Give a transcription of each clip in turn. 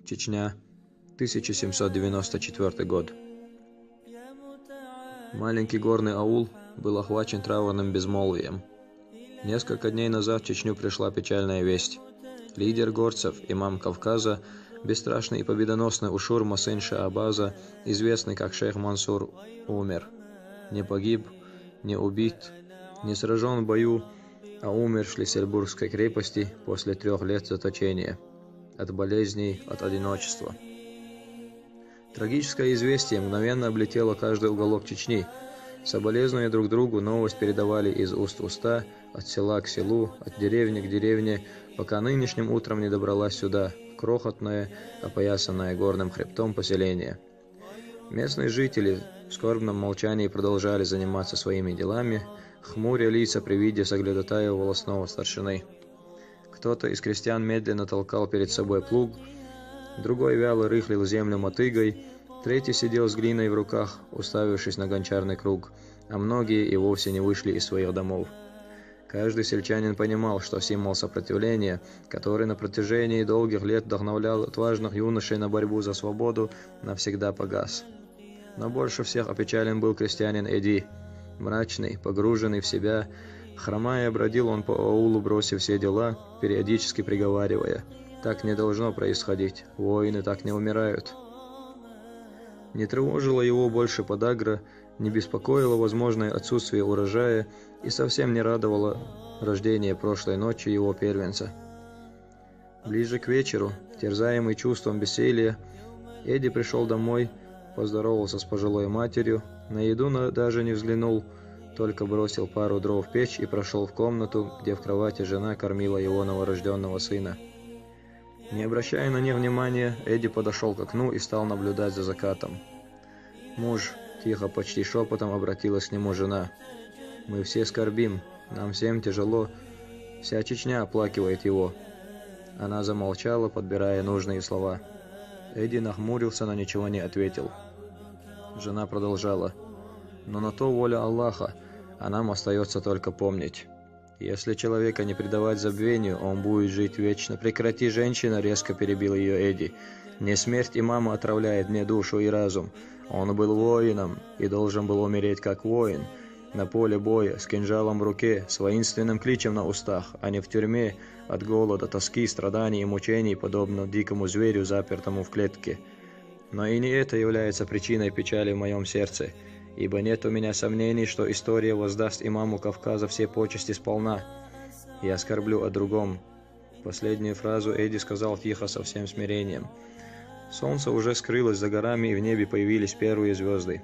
Чечня, 1794 год. Маленький горный аул был охвачен траурным безмолвием. Несколько дней назад в Чечню пришла печальная весть. Лидер горцев, имам Кавказа, бесстрашный и победоносный Ушур сын Шаабаза, известный как шейх Мансур, умер. Не погиб, не убит, не сражен в бою, а умер в Шлиссельбургской крепости после 3 лет заточения. От болезней, от одиночества. Трагическое известие мгновенно облетело каждый уголок Чечни. Соболезнуя друг другу, новость передавали из уст в уста, от села к селу, от деревни к деревне, пока нынешним утром не добралась сюда, в крохотное, опоясанное горным хребтом поселение. Местные жители в скорбном молчании продолжали заниматься своими делами, хмуря лица при виде соглядатая волосного старшины. Кто-то из крестьян медленно толкал перед собой плуг, другой вяло рыхлил землю мотыгой, третий сидел с глиной в руках, уставившись на гончарный круг, а многие и вовсе не вышли из своих домов. Каждый сельчанин понимал, что символ сопротивления, который на протяжении долгих лет вдохновлял отважных юношей на борьбу за свободу, навсегда погас. Но больше всех опечален был крестьянин Эди. Мрачный, погруженный в себя, хромая, бродил он по аулу, бросив все дела, периодически приговаривая: «Так не должно происходить, воины так не умирают». Не тревожило его больше подагра, не беспокоило возможное отсутствие урожая и совсем не радовало рождение прошлой ночью его первенца. Ближе к вечеру, терзаемый чувством бессилия, Эди пришел домой, поздоровался с пожилой матерью, на еду даже не взглянул, только бросил пару дров в печь и прошел в комнату, где в кровати жена кормила его новорожденного сына. Не обращая на них внимания, Эди подошел к окну и стал наблюдать за закатом. «Муж», — тихо, почти шепотом обратилась к нему жена, — «мы все скорбим, нам всем тяжело, вся Чечня оплакивает его». Она замолчала, подбирая нужные слова. Эди нахмурился, но ничего не ответил. Жена продолжала: «Но на то воля Аллаха, а нам остается только помнить. Если человека не предавать забвению, он будет жить вечно». «Прекрати, женщина!» — резко перебил ее Эди. «Не смерть имама отравляет мне душу и разум. Он был воином и должен был умереть как воин, на поле боя, с кинжалом в руке, с воинственным кличем на устах, а не в тюрьме от голода, тоски, страданий и мучений, подобно дикому зверю, запертому в клетке. Но и не это является причиной печали в моем сердце, ибо нет у меня сомнений, что история воздаст имаму Кавказа все почести сполна. Я скорблю о другом». Последнюю фразу Эди сказал тихо, со всем смирением. Солнце уже скрылось за горами, и в небе появились первые звезды.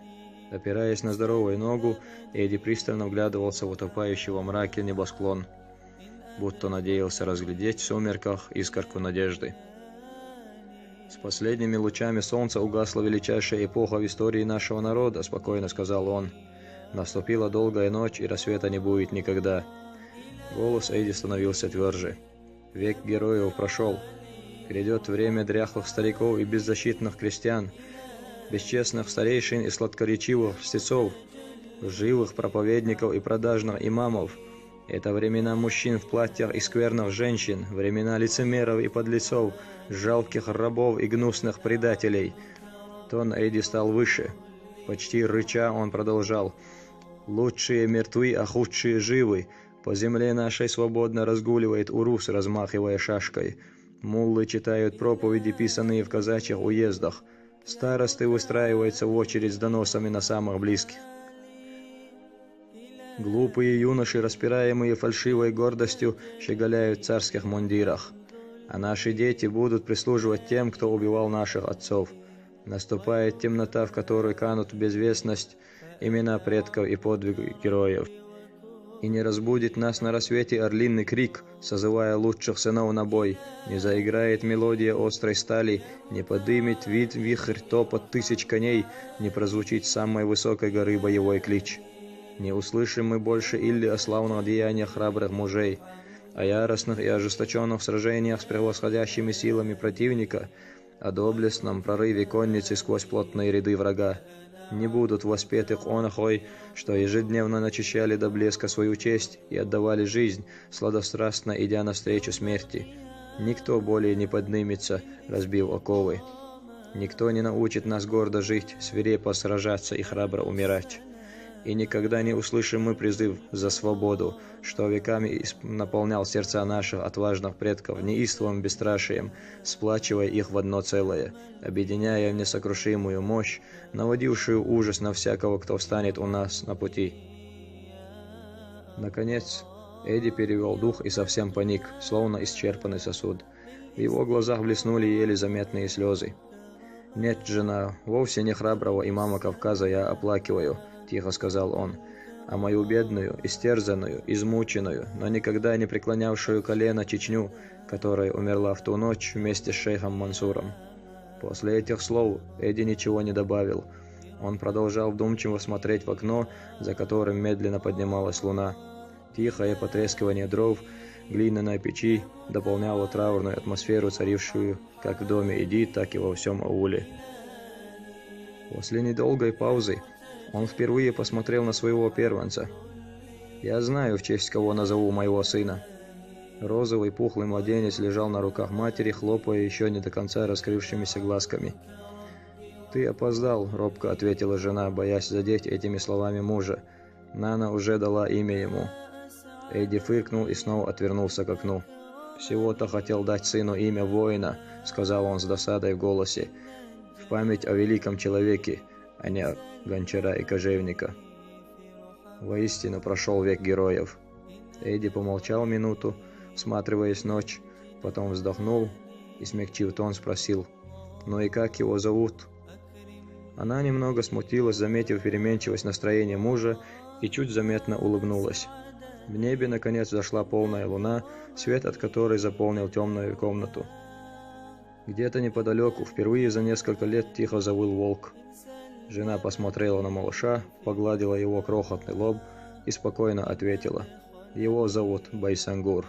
Опираясь на здоровую ногу, Эди пристально вглядывался в утопающий во мраке небосклон, будто надеялся разглядеть в сумерках искорку надежды. «С последними лучами солнца угасла величайшая эпоха в истории нашего народа», — спокойно сказал он. «Наступила долгая ночь, и рассвета не будет никогда». Голос Эди становился тверже. «Век героев прошел. Грядет время дряхлых стариков и беззащитных крестьян, бесчестных старейшин и сладкоречивых льстецов, лживых проповедников и продажных имамов. Это времена мужчин в платьях и скверных женщин, времена лицемеров и подлецов, жалких рабов и гнусных предателей». Тон Эди стал выше. Почти рыча он продолжал: «Лучшие мертвы, а худшие живы. По земле нашей свободно разгуливает урус, размахивая шашкой. Муллы читают проповеди, писанные в казачьих уездах. Старосты выстраиваются в очередь с доносами на самых близких. Глупые юноши, распираемые фальшивой гордостью, щеголяют в царских мундирах. А наши дети будут прислуживать тем, кто убивал наших отцов. Наступает темнота, в которой канут в безвестность имена предков и подвиги героев. И не разбудит нас на рассвете орлиный крик, созывая лучших сынов на бой, не заиграет мелодия острой стали, не подымет вихрь топот тысяч коней, не прозвучит с самой высокой горы боевой клич. Не услышим мы больше илли о славных деяниях храбрых мужей, о яростных и ожесточенных сражениях с превосходящими силами противника, о доблестном прорыве конницы сквозь плотные ряды врага. Не будут воспетых онохой, что ежедневно начищали до блеска свою честь и отдавали жизнь, сладострастно идя навстречу смерти. Никто более не поднимется, разбив оковы. Никто не научит нас гордо жить, свирепо сражаться и храбро умирать. И никогда не услышим мы призыв за свободу, что веками наполнял сердца наших отважных предков неистовым бесстрашием, сплачивая их в одно целое, объединяя в несокрушимую мощь, наводившую ужас на всякого, кто встанет у нас на пути. Наконец, Эдди перевел дух и совсем паник, словно исчерпанный сосуд. В его глазах блеснули еле заметные слезы. «Нет, жена, вовсе не храброго имама Кавказа я оплакиваю», — тихо сказал он, «а мою бедную, истерзанную, измученную, но никогда не преклонявшую колено Чечню, которая умерла в ту ночь вместе с шейхом Мансуром». После этих слов Эдди ничего не добавил. Он продолжал вдумчиво смотреть в окно, за которым медленно поднималась луна. Тихое потрескивание дров, глиняной печи дополняло траурную атмосферу, царившую как в доме Эдди, так и во всем ауле. После недолгой паузы он впервые посмотрел на своего первенца. «Я знаю, в честь кого назову моего сына». Розовый пухлый младенец лежал на руках матери, хлопая еще не до конца раскрывшимися глазками. «Ты опоздал», — робко ответила жена, боясь задеть этими словами мужа. Нана уже дала имя ему. Эдди фыркнул и снова отвернулся к окну. «Всего-то хотел дать сыну имя воина», — сказал он с досадой в голосе, «в память о великом человеке, а не гончара и кожевника». Воистину прошел век героев. Эдди помолчал минуту, всматриваясь в ночь, потом вздохнул и, смягчив тон, спросил: «Ну и как его зовут?» Она немного смутилась, заметив переменчивость настроения мужа, и чуть заметно улыбнулась. В небе, наконец, взошла полная луна, свет от которой заполнил темную комнату. Где-то неподалеку, впервые за несколько лет, тихо завыл волк. Жена посмотрела на малыша, погладила его крохотный лоб и спокойно ответила: «Его зовут Байсангур».